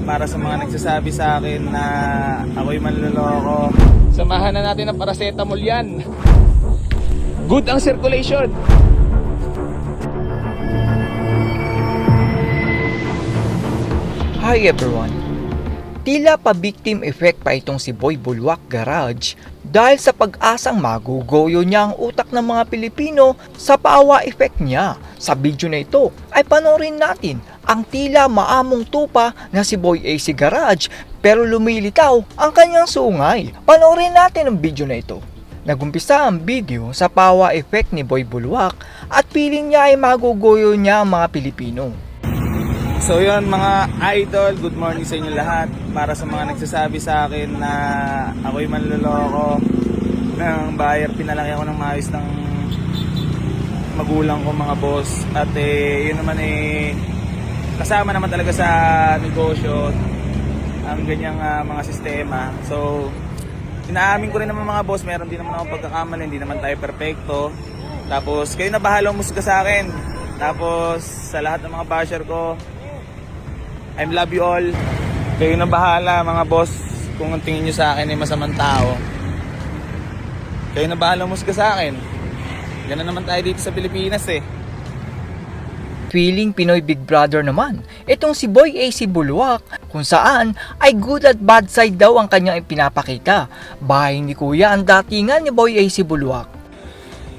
para sa mga nagsasabi sa akin na ako'y manloloko. Samahan na natin ng paracetamol yan. Good ang circulation. Hi everyone! Tila pa-victim effect pa itong si Boy Bulwak Garage dahil sa pag-asang magugoyo niya ang utak ng mga Pilipino sa paawa effect niya. Sa video na ito ay panoorin natin ang tila maamong tupa na si Boy AC Garage pero lumilitaw ang kanyang sungay. Panoorin natin ang video na ito. Nagumpisa ang video sa paawa effect ni Boy Bulwak at feeling niya ay magugoyo niya ang mga Pilipino. So yun mga idol, good morning sa inyo lahat. Para sa mga nagsasabi sa akin na ako'y manloloko ng buyer, pinalaki ako ng maayos ng magulang ko mga boss. At yun naman kasama naman talaga sa negosyo ang ganyang mga sistema. So inaamin ko rin naman mga boss, meron din naman ako pagkakamali, hindi naman tayo perfecto. Tapos kayo na bahala umusga sa akin. Tapos sa lahat ng mga basher ko, I love you all. Kayo na bahala mga boss kung ang tingin nyo sa akin ay masamang tao. Kayo na bahala umusga sa akin. Ganun naman tayo dito sa Pilipinas Feeling Pinoy Big Brother naman, itong si Boy AC Bulwak kung saan ay good at bad side daw ang kanyang ipinapakita. Bahay ni Kuya ang datingan ni Boy AC Bulwak.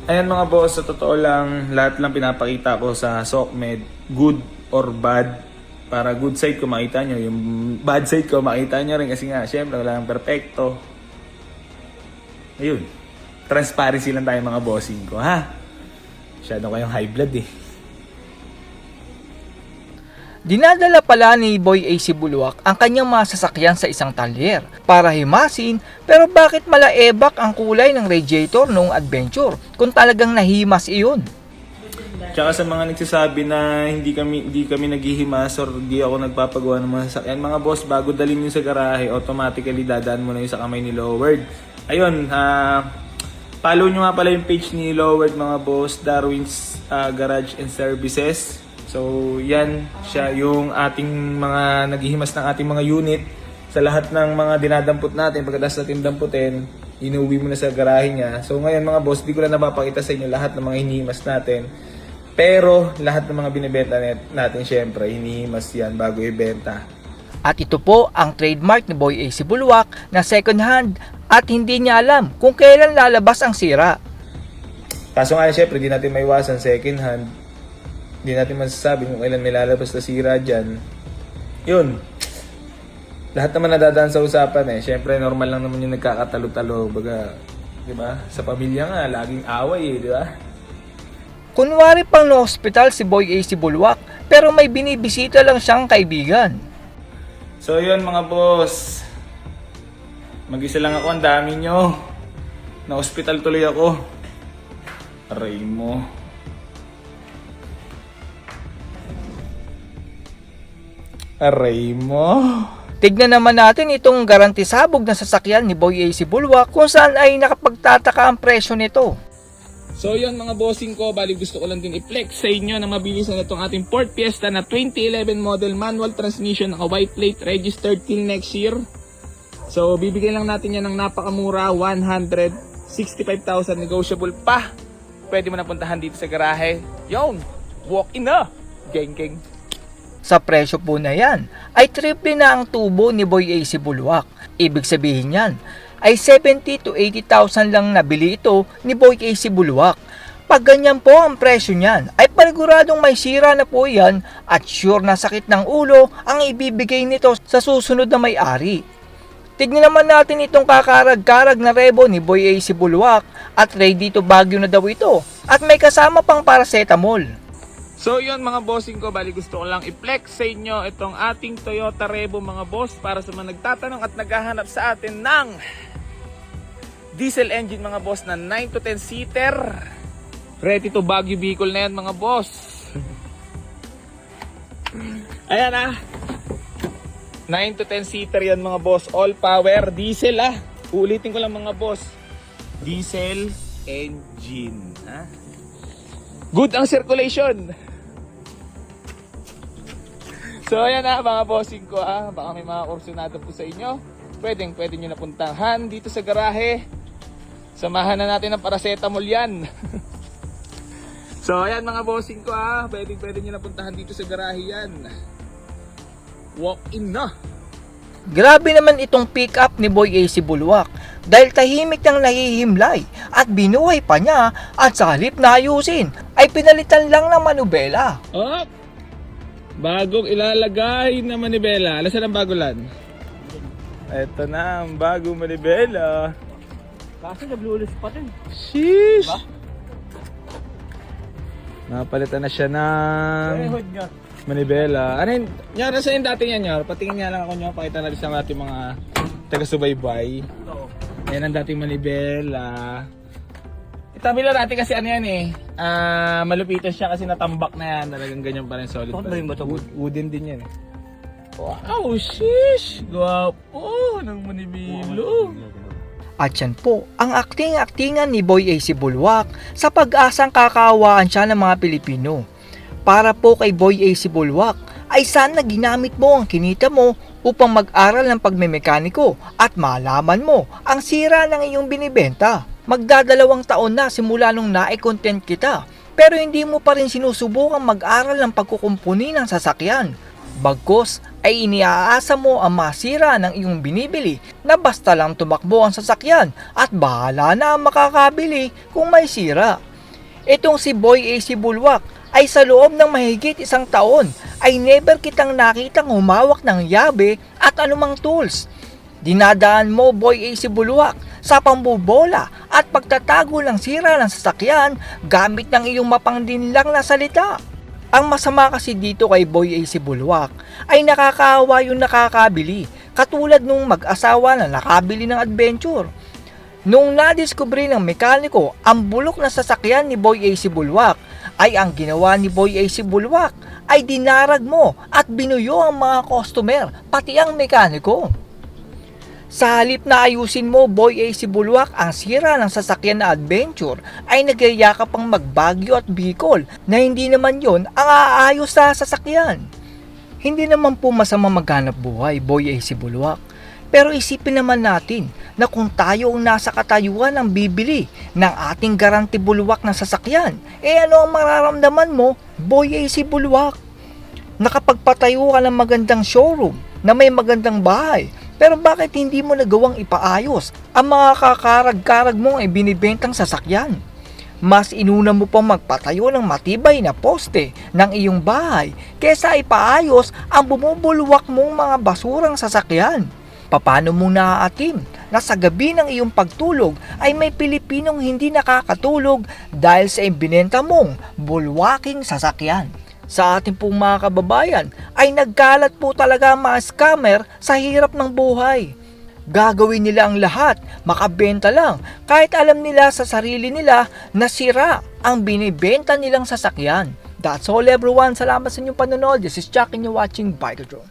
Ayan mga boss, sa totoo lang, lahat lang pinapakita ko sa SOCMED, good or bad. Para good side ko makita nyo, yung bad side ko makita nyo rin kasi nga, syempre wala nang perfecto. Ayun, transparency lang tayo mga bossing ko, ha? Masyado kayong high blood Dinadala pala ni Boy AC Bulwak ang kanyang mga sasakyan sa isang talyer para himasin, pero bakit malaebak ang kulay ng radiator noong adventure kung talagang nahimas iyon? Tsaka sa mga nagsasabi na hindi kami naghihimas or hindi ako nagpapagawa ng mga sasakyan, mga boss, bago dalhin yun sa garahe, automatically dadaan mo na yun sa kamay ni Lowerd. Ayun, follow nyo nga pala yung page ni Lowerd mga boss, Darwin's Garage and Services. So yan siya yung ating mga naghihimas ng ating mga unit. Sa lahat ng mga dinadampot natin, pagkatapos natin damputin, inuwi mo na sa garahe niya. So ngayon mga boss, di ko na napapakita sa inyo lahat ng mga hinihimas natin. Pero lahat ng mga binibenta natin syempre, hinihimas yan bago ibenta. At ito po ang trademark ni Boy AC Bulwak na second hand at hindi niya alam kung kailan lalabas ang sira. Kaso nga syempre, di natin maiwasan second hand. Di natin masasabi kung kailan may lalabas na sira dyan. Yun. Lahat naman nadadaan sa usapan Syempre normal lang naman yung nagkakatalo-talo. Baga, di ba? Sa pamilya nga, laging away di ba? Kunwari pang no-hospital si Boy AC Bulwak pero may binibisita lang siyang kaibigan. So yun mga boss, mag-isa lang ako, ang dami nyo. Na-hospital tuloy ako. Aray mo. Aray mo. Tignan naman natin itong garantisabog na sasakyan ni Boy AC Bulwak kung saan ay nakapagtataka ang presyo nito. So yun mga bossing ko, bali gusto ko lang din i-flex sa inyo na mabilisan na itong ating Ford Fiesta na 2011 model manual transmission, naka white plate, registered till next year. So bibigyan lang natin yan ng napakamura, 165,000, negotiable pa. Pwede mo na puntahan dito sa garahe. Yon, walk in na, geng. Sa presyo po na yan, ay triple na ang tubo ni Boy AC Bulwak. Ibig sabihin yan, ay 70 to 80,000 lang nabili ito ni Boy AC Bulwak. Pag ganyan po ang presyo niyan, ay paniguradong may sira na po yan at sure na sakit ng ulo ang ibibigay nito sa susunod na may-ari. Tignan naman natin itong kakarag-karag na rebo ni Boy AC Bulwak at ready to Baguio na daw ito at may kasama pang paracetamol. So yun mga bossing ko, bali gusto ko lang i-flex sa inyo itong ating Toyota Revo mga boss, para sa mga nagtatanong at naghahanap sa atin ng diesel engine mga boss na 9 to 10 seater. Ready to Baguio vehicle na yan mga boss. Ayan 9 to 10 seater yan mga boss, all power, diesel Ulitin ko lang mga boss, diesel engine Good ang circulation. So ayan na mga bossing ko baka may mga kursunado po sa inyo. Pwede nyo napuntahan dito sa garahe. Samahan na natin ng paracetamol yan. So ayan mga bossing ko pwede nyo napuntahan dito sa garahe yan. Walk in na. Grabe naman itong pick up ni Boy AC Bulwak dahil tahimik nang nahihimlay at binuhay pa niya at sa halip na ayusin ay pinalitan lang ng manubela. Oh! Bagong ilalagay na manibela. Alasaan ang bago lan? Ito na ang bagong manibela. Kasi naglulis pa rin. Sheesh! Napalitan na siya ng manibela. Ano yun? Nyar, nasa yung dating yan, Nyar? Patingin nga lang ako nyo. Pakita natin sa ating mga taga-subaybay. Ayan ang dating manibela. Itabi lang natin kasi ano yan malupitan siya kasi natambak na yan. Talagang ganyan pa rin, solid pa rin. Wooden din yan Wow, sheesh! Gwapo ng manibelo. At yan po ang akting-aktingan ni Boy AC Bulwak sa pag-asang kakawaan siya ng mga Pilipino. Para po kay Boy AC Bulwak ay sana ginamit mo ang kinita mo upang mag-aral ng pagmemekaniko at malaman mo ang sira ng iyong binibenta. Magdadalawang taon na simula nung na-content kita pero hindi mo pa rin sinusubukang mag-aral ng pagkukumpuni ng sasakyan. Bagkus ay iniaasa mo ang masira ng iyong binibili na basta lang tumakbo ang sasakyan at bahala na ang makakabili kung may sira. Itong si Boy AC Bulwak ay sa loob ng mahigit 1 taon ay never kitang nakitang humawak ng yabe at anumang tools. Dinadaan mo Boy AC Bulwak sa pambubola at pagtatago ng sira ng sasakyan gamit ng iyong mapangdinlang na salita. Ang masama kasi dito kay Boy AC Bulwak ay nakakaawa yung nakakabili katulad nung mag-asawa na nakabili ng adventure. Nung nadiskubre ng mekaniko ang bulok na sasakyan ni Boy AC Bulwak ay ang ginawa ni Boy AC Bulwak ay dinarag mo at binuyo ang mga customer pati ang mekaniko. Sa halip na ayusin mo Boy AC Bulwak ang sira ng sasakyan na adventure ay nagyayaka pang magbagyo at Bicol na hindi naman yon ang aayos sa sasakyan. Hindi naman po masama maghanap buhay Boy AC Bulwak. Pero isipin naman natin na kung tayo ang nasa katayuan ng bibili ng ating garanti bulwak na sasakyan, ano ang mararamdaman mo, Boy AC Bulwak? Nakapagpatayo ka ng magandang showroom na may magandang bahay, pero bakit hindi mo nagawang ipaayos ang mga kakarag-karag mong ibinibentang sasakyan? Mas inuna mo pang magpatayo ng matibay na poste ng iyong bahay kesa ipaayos ang bumubulwak mong mga basurang sasakyan. Paano mo naaatim na sa gabi ng iyong pagtulog ay may Pilipinong hindi nakakatulog dahil sa ibinenta mong bulwaking sasakyan? Sa ating pong mga kababayan ay nagkalat po talaga ang mga scammer sa hirap ng buhay. Gagawin nila ang lahat, makabenta lang kahit alam nila sa sarili nila na sira ang binibenta nilang sasakyan. That's all everyone. Salamat sa inyong panonood. This is Chuck and you're watching Bike Drone.